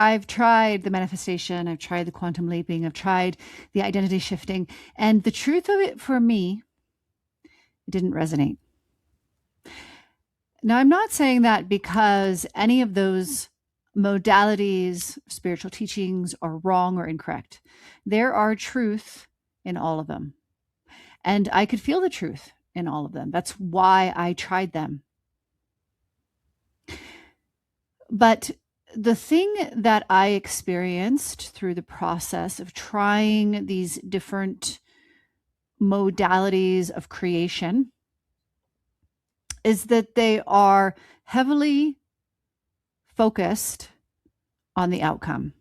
I've tried the manifestation, I've tried the quantum leaping, I've tried the identity shifting, and the truth of it for me, it didn't resonate. Now, I'm not saying that because any of those modalities, spiritual teachings are wrong or incorrect. There are truth in all of them. And I could feel the truth in all of them. That's why I tried them. But the thing that I experienced through the process of trying these different modalities of creation is that they are heavily focused on the outcome.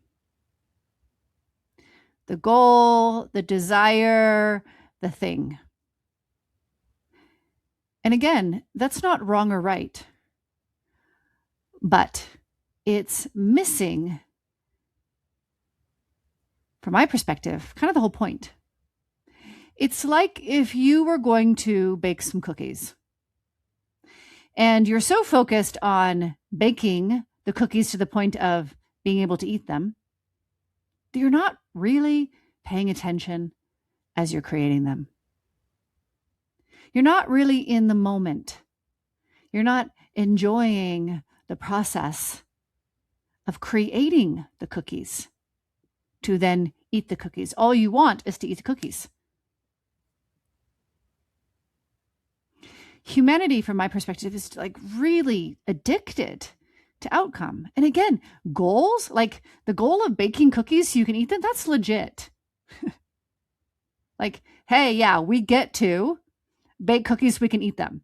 The goal, the desire, the thing. And again, that's not wrong or right, but it's missing, from my perspective, kind of the whole point. It's like if you were going to bake some cookies and you're so focused on baking the cookies to the point of being able to eat them, that you're not really paying attention as you're creating them. You're not really in the moment. You're not enjoying the process of creating the cookies to then eat the cookies. All you want is to eat the cookies. Humanity, from my perspective, is like really addicted to outcome. And again, goals, like the goal of baking cookies so you can eat them, that's legit. Like, hey, yeah, we get to bake cookies so we can eat them.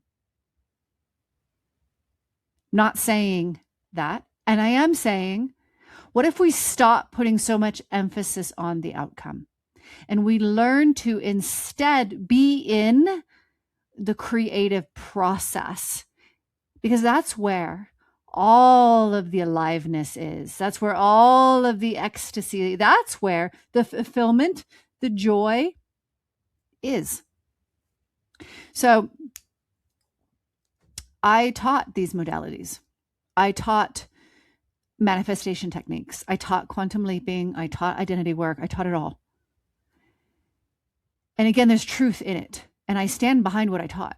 Not saying that. And I am saying, what if we stop putting so much emphasis on the outcome and we learn to instead be in the creative process? Because that's where all of the aliveness is. That's where all of the ecstasy, that's where the fulfillment, the joy is. So I taught these modalities. I taught manifestation techniques. I taught quantum leaping. I taught identity work. I taught it all. And again, there's truth in it. And I stand behind what I taught.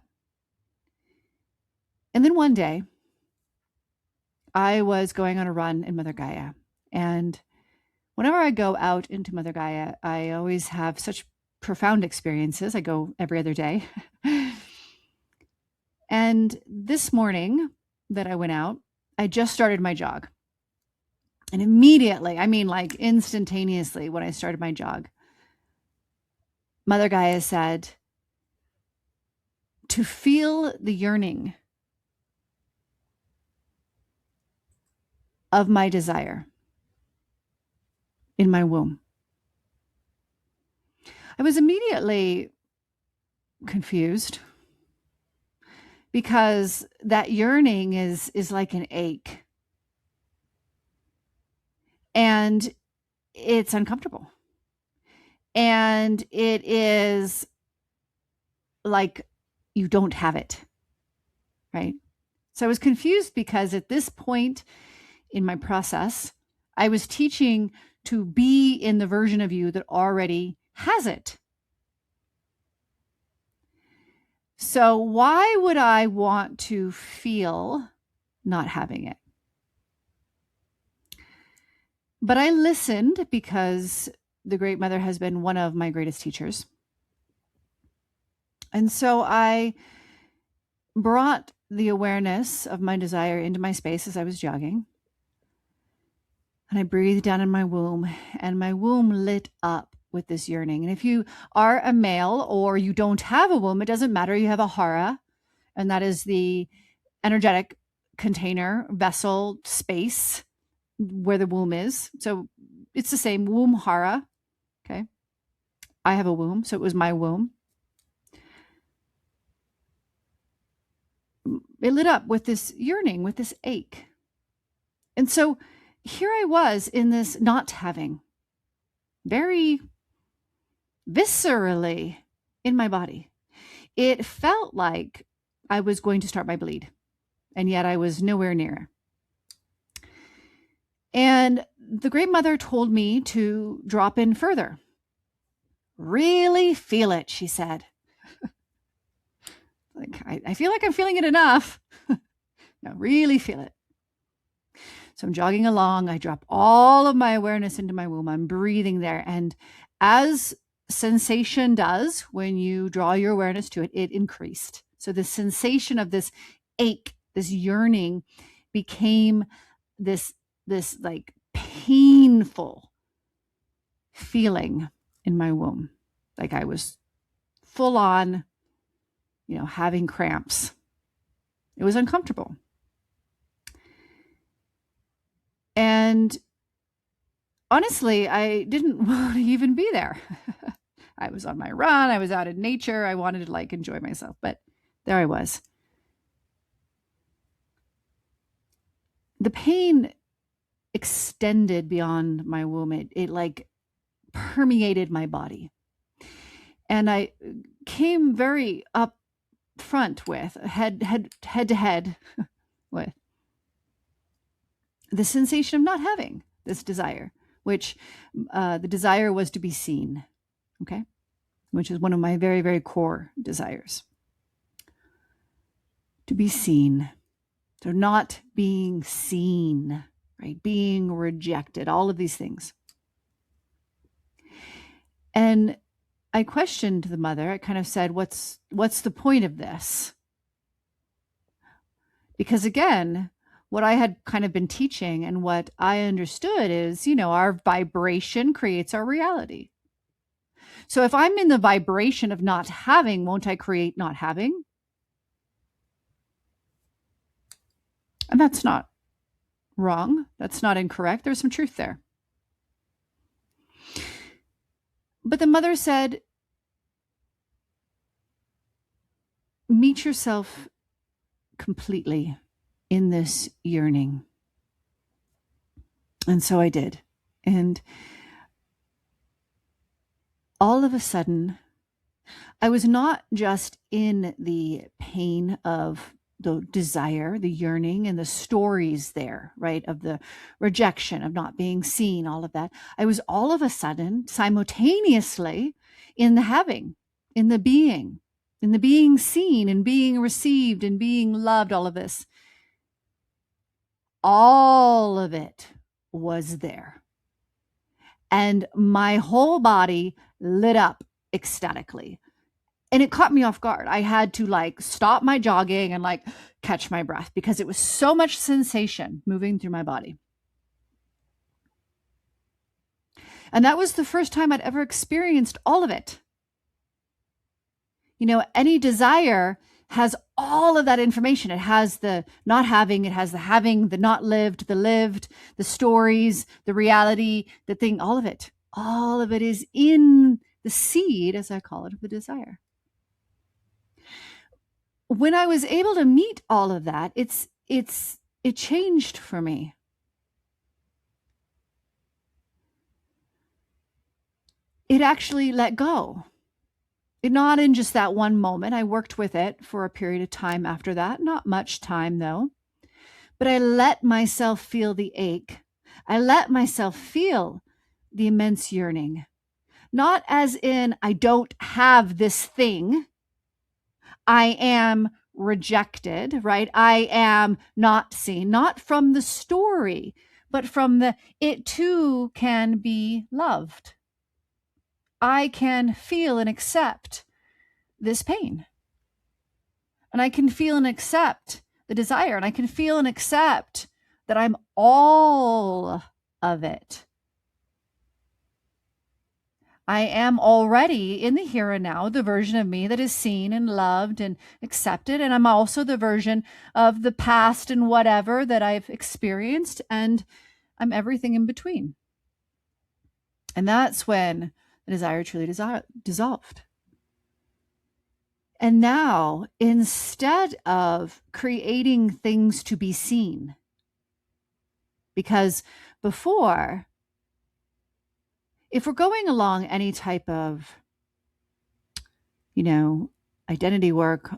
And then one day, I was going on a run in Mother Gaia. And whenever I go out into Mother Gaia, I always have such profound experiences. I go every other day. And this morning that I went out, I just started my jog. And immediately, I mean like instantaneously when I started my jog, Mother Gaia said, to feel the yearning of my desire in my womb. I was immediately confused because that yearning is like an ache. And it's uncomfortable. And it is like you don't have it, right? So I was confused because at this point in my process, I was teaching to be in the version of you that already has it. So why would I want to feel not having it? But I listened because the Great Mother has been one of my greatest teachers. And so I brought the awareness of my desire into my space as I was jogging. And I breathed down in my womb, and my womb lit up with this yearning. And if you are a male or you don't have a womb, it doesn't matter. You have a hara, and that is the energetic container, vessel, space where the womb is. So it's the same womb hara. Okay. I have a womb, so it was my womb. It lit up with this yearning, with this ache. And so here I was in this not having, very viscerally in my body. It felt like I was going to start my bleed, and yet I was nowhere near. And the Great Mother told me to drop in further. Really feel it, she said. Like, I feel like I'm feeling it enough. No, really feel it. So I'm jogging along. I drop all of my awareness into my womb. I'm breathing there. And as sensation does, when you draw your awareness to it, it increased. So the sensation of this ache, this yearning became this like painful feeling in my womb. Like I was full on, having cramps. It was uncomfortable. And honestly, I didn't want to even be there. I was on my run. I was out in nature. I wanted to enjoy myself, but there I was. The pain extended beyond my womb. It permeated my body. And I came very up front with head to head with the sensation of not having this desire, which the desire was to be seen, okay, which is one of my very, very core desires. To be seen. So not being seen, right? Being rejected, all of these things. And I questioned the mother. I kind of said, what's the point of this? Because again, what I had kind of been teaching and what I understood is, our vibration creates our reality. So if I'm in the vibration of not having, won't I create not having? And that's not wrong. That's not incorrect. There's some truth there. But the mother said, meet yourself completely in this yearning. And so I did. And all of a sudden, I was not just in the pain of the desire, the yearning, and the stories there, right, of the rejection, of not being seen, all of that. I was all of a sudden simultaneously in the having, in the being seen and being received and being loved, all of this. All of it was there. And my whole body lit up ecstatically. And it caught me off guard. I had to stop my jogging and catch my breath because it was so much sensation moving through my body. And that was the first time I'd ever experienced all of it. Any desire has all of that information. It has the not having, it has the having, the not lived, the stories, the reality, the thing, all of it. All of it is in the seed, as I call it, of the desire. When I was able to meet all of that, it changed for me. It actually let go. Not in just that one moment. I worked with it for a period of time after that. Not much time, though. But I let myself feel the ache. I let myself feel the immense yearning. Not as in, I don't have this thing. I am rejected, right? I am not seen, not from the story, but from it too can be loved. I can feel and accept this pain. And I can feel and accept the desire. And I can feel and accept that I'm all of it. I am already in the here and now, the version of me that is seen and loved and accepted. And I'm also the version of the past and whatever that I've experienced. And I'm everything in between. And that's when the desire truly dissolved. And now, instead of creating things to be seen, because before, if we're going along any type of, identity work,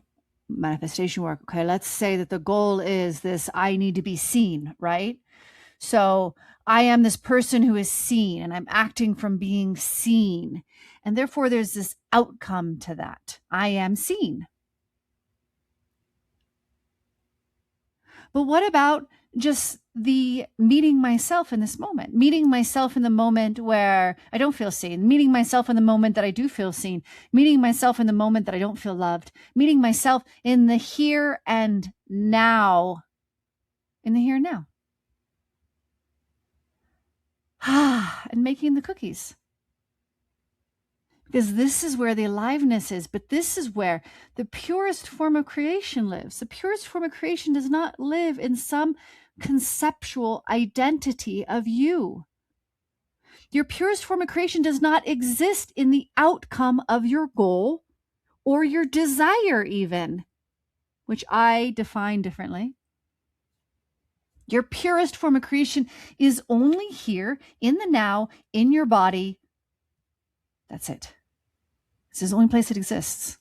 manifestation work, okay, let's say that the goal is this, I need to be seen, right? So I am this person who is seen, and I'm acting from being seen. And therefore, there's this outcome to that. I am seen. But what about just the meeting myself in this moment, meeting myself in the moment where I don't feel seen, meeting myself in the moment that I do feel seen, meeting myself in the moment that I don't feel loved, meeting myself in the here and now, in the here and now. And making the cookies. Because this is where the aliveness is, but this is where the purest form of creation lives. The purest form of creation does not live in some conceptual identity of you. Your purest form of creation does not exist in the outcome of your goal or your desire even, which I define differently. Your purest form of creation is only here in the now, in your body. That's it. This is the only place it exists.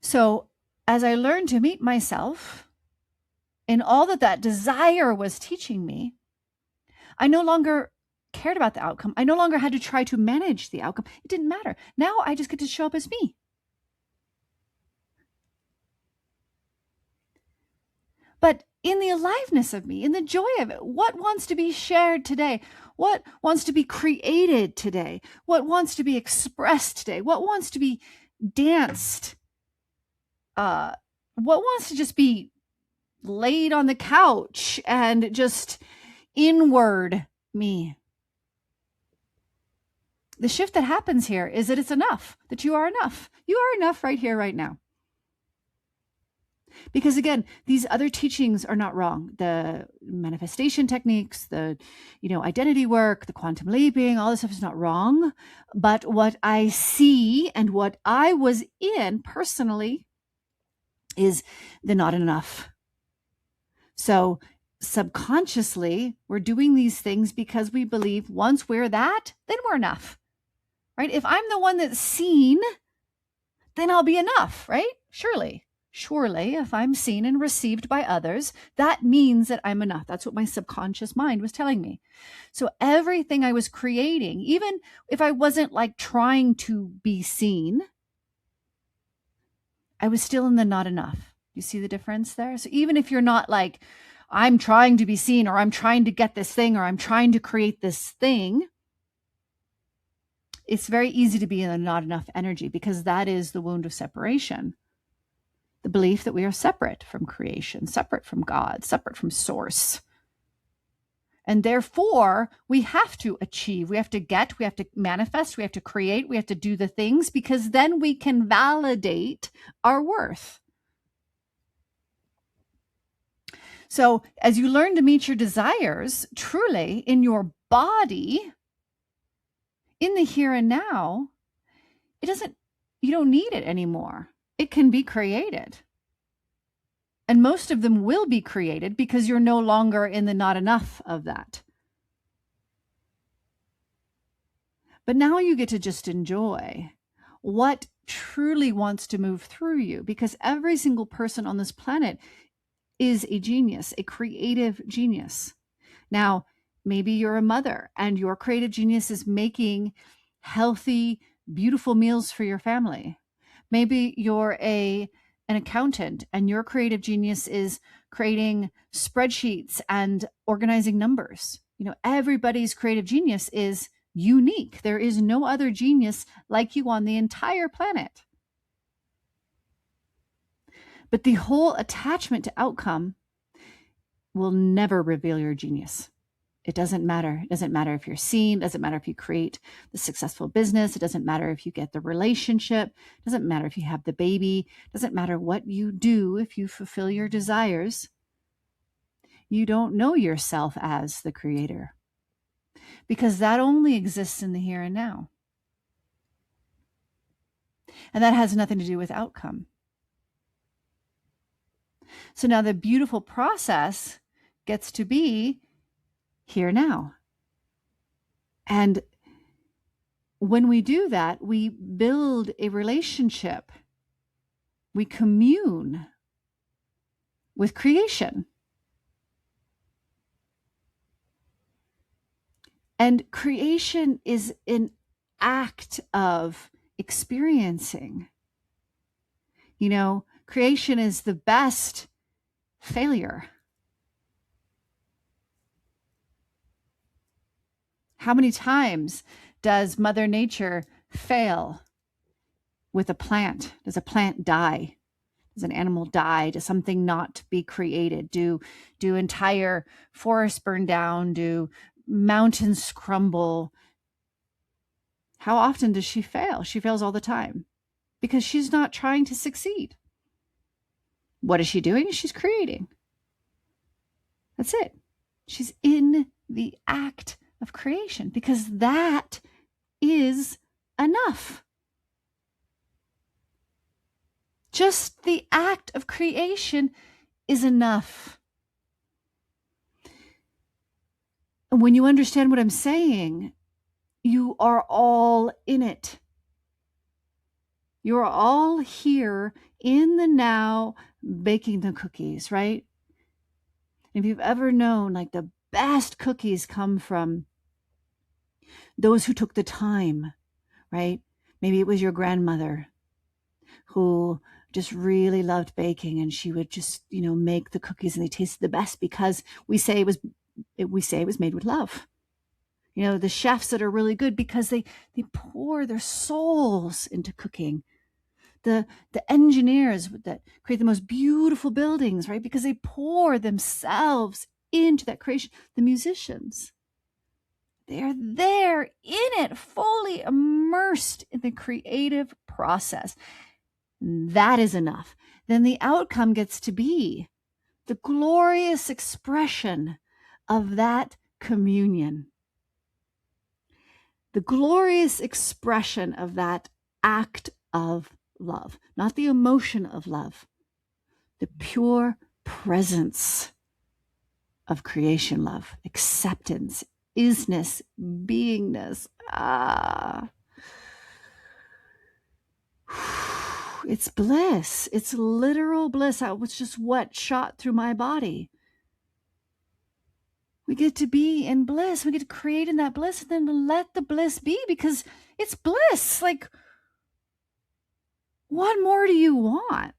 So as I learned to meet myself in all that desire was teaching me, I no longer cared about the outcome. I no longer had to try to manage the outcome. It didn't matter. Now I just get to show up as me. But in the aliveness of me, in the joy of it, what wants to be shared today? What wants to be created today? What wants to be expressed today? What wants to be danced? What wants to just be laid on the couch and just inward me? The shift that happens here is that it's enough, that you are enough. You are enough right here, right now. Because again, these other teachings are not wrong. The manifestation techniques, the identity work, the quantum leaping, all this stuff is not wrong. But what I see and what I was in personally is the not enough. So subconsciously, we're doing these things because we believe once we're that, then we're enough, right? If I'm the one that's seen, then I'll be enough, right? Surely, if I'm seen and received by others, that means that I'm enough. That's what my subconscious mind was telling me. So everything I was creating, even if I wasn't like trying to be seen, I was still in the not enough. You see the difference there? So even if you're not like, I'm trying to be seen, or I'm trying to get this thing, or I'm trying to create this thing, it's very easy to be in a not enough energy, because that is the wound of separation. The belief that we are separate from creation, separate from God, separate from source. And therefore, we have to achieve, we have to get, we have to manifest, we have to create, we have to do the things, because then we can validate our worth. So as you learn to meet your desires truly in your body, in the here and now, you don't need it anymore. It can be created. And most of them will be created because you're no longer in the not enough of that. But now you get to just enjoy what truly wants to move through you, because every single person on this planet is a genius, a creative genius. Now, maybe you're a mother and your creative genius is making healthy, beautiful meals for your family. Maybe you're an accountant and your creative genius is creating spreadsheets and organizing numbers. Everybody's creative genius is unique. There is no other genius like you on the entire planet. But the whole attachment to outcome will never reveal your genius. It doesn't matter. It doesn't matter if you're seen. It doesn't matter if you create the successful business. It doesn't matter if you get the relationship. It doesn't matter if you have the baby. It doesn't matter what you do if you fulfill your desires. You don't know yourself as the creator, because that only exists in the here and now. And that has nothing to do with outcome. So now the beautiful process gets to be here now. And when we do that, we build a relationship. We commune with creation. And creation is an act of experiencing. Creation is the best failure. How many times does Mother Nature fail with a plant? Does a plant die? Does an animal die? Does something not be created? Do entire forests burn down? Do mountains crumble? How often does she fail? She fails all the time because she's not trying to succeed. What is she doing? She's creating. That's it. She's in the act of creation because that is enough. Just the act of creation is enough. And when you understand what I'm saying, you are all in it. You're all here in the now baking the cookies, right? If you've ever known, like, the best cookies come from those who took the time, right? Maybe it was your grandmother who just really loved baking, and she would just, make the cookies, and they tasted the best because we say it was made with love. The chefs that are really good because they pour their souls into cooking. The engineers that create the most beautiful buildings, right? Because they pour themselves into that creation. The musicians, they are there in it, fully immersed in the creative process. That is enough. Then the outcome gets to be the glorious expression of that communion. The glorious expression of that act of love, not the emotion of love, the pure presence of creation love, acceptance, isness, beingness. It's bliss. It's literal bliss. That was just what shot through my body. We get to be in bliss. We get to create in that bliss, and then let the bliss be because it's bliss. Like, what more do you want?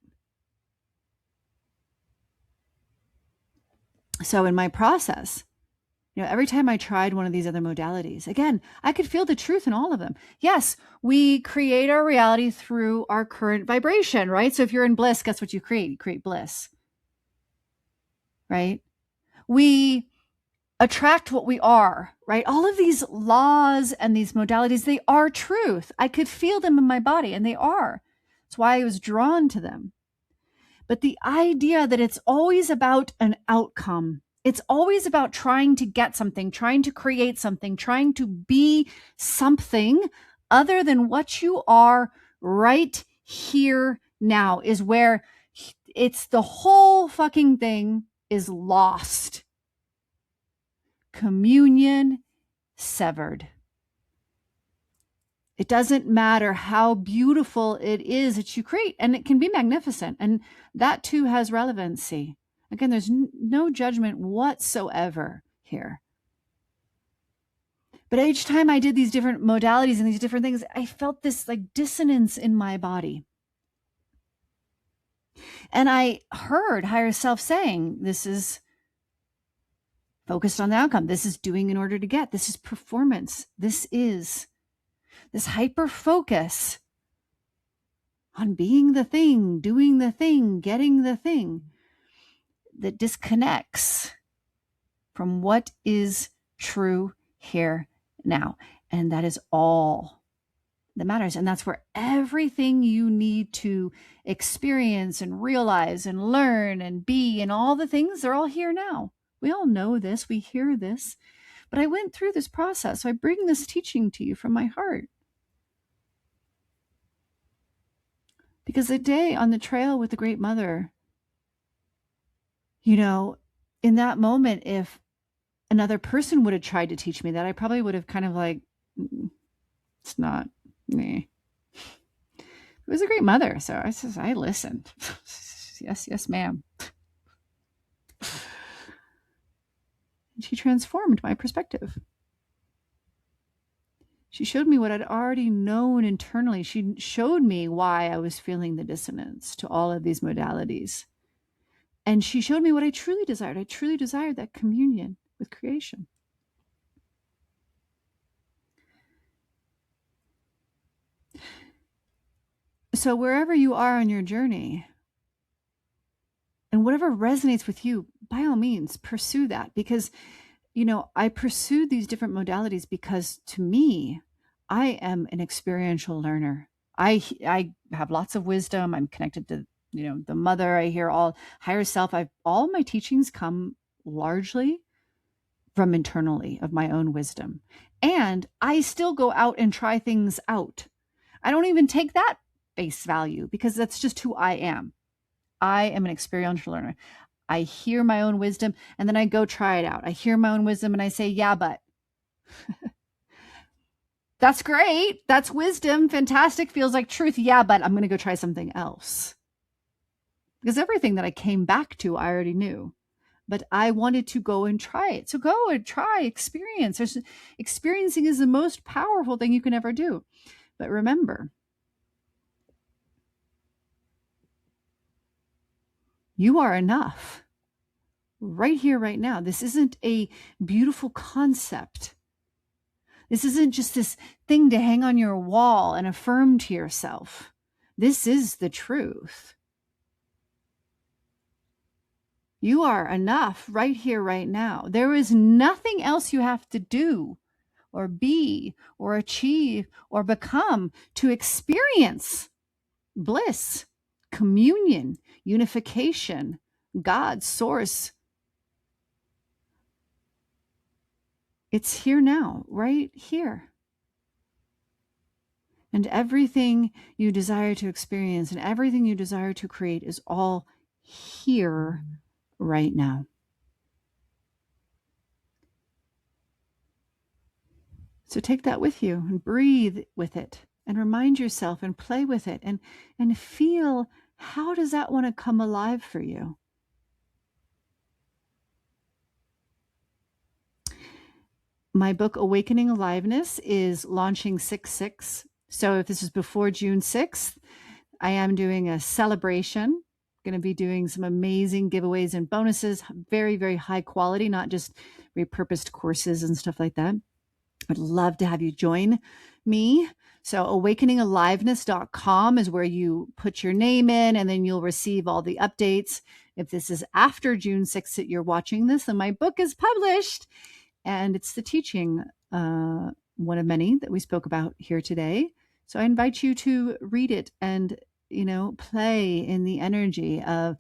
So in my process, every time I tried one of these other modalities, again, I could feel the truth in all of them. Yes, we create our reality through our current vibration, right? So if you're in bliss, guess what you create? You create bliss, right? We attract what we are, right? All of these laws and these modalities, they are truth. I could feel them in my body, and they are. That's why I was drawn to them. But the idea that it's always about an outcome, it's always about trying to get something, trying to create something, trying to be something other than what you are right here now, is where it's the whole fucking thing is lost. Communion severed. It doesn't matter how beautiful it is that you create, and it can be magnificent, and that too has relevancy. Again, there's no judgment whatsoever here. But each time I did these different modalities and these different things, I felt this like dissonance in my body. And I heard higher self saying, this is focused on the outcome. This is doing in order to get. This is performance. This is this hyper focus on being the thing, doing the thing, getting the thing that disconnects from what is true here now. And that is all that matters. And that's where everything you need to experience and realize and learn and be and all the things, they're all here now. We all know this. We hear this. But I went through this process. So I bring this teaching to you from my heart. Because the day on the trail with the Great Mother, in that moment, if another person would have tried to teach me that, I probably would have kind of like, it's not me. It was a Great Mother. So I listened. Yes, ma'am. And she transformed my perspective. She showed me what I'd already known internally. She showed me why I was feeling the dissonance to all of these modalities. And she showed me what I truly desired. I truly desired that communion with creation. So wherever you are on your journey, and whatever resonates with you, by all means, pursue that. Because, I pursued these different modalities because to me, I am an experiential learner. I have lots of wisdom. I'm connected to, the mother. I hear all higher self. All my teachings come largely from internally of my own wisdom. And I still go out and try things out. I don't even take that face value because that's just who I am. I am an experiential learner. I hear my own wisdom and then I go try it out. I hear my own wisdom and I say, yeah, but that's great. That's wisdom. Fantastic. Feels like truth. Yeah, but I'm going to go try something else. Because everything that I came back to, I already knew. But I wanted to go and try it. So go and try, experience. Experiencing is the most powerful thing you can ever do. But remember, you are enough right here, right now. This isn't a beautiful concept. This isn't just this thing to hang on your wall and affirm to yourself. This is the truth. You are enough right here, right now. There is nothing else you have to do or be or achieve or become to experience bliss, communion, unification, God, source. It's here now, right here. And everything you desire to experience and everything you desire to create is all here right now. So take that with you and breathe with it and remind yourself and play with it and feel, how does that want to come alive for you? My book, Awakening Aliveness, is launching 6/6. So if this is before June 6th, I am doing a celebration. Going to be doing some amazing giveaways and bonuses, very, very high quality, not just repurposed courses and stuff like that. I'd love to have you join me. So awakeningaliveness.com is where you put your name in and then you'll receive all the updates. If this is after June 6th that you're watching this, then my book is published. And it's the teaching, one of many that we spoke about here today. So I invite you to read it and, play in the energy of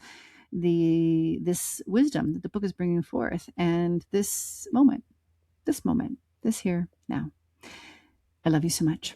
this wisdom that the book is bringing forth and this moment, this here, now. I love you so much.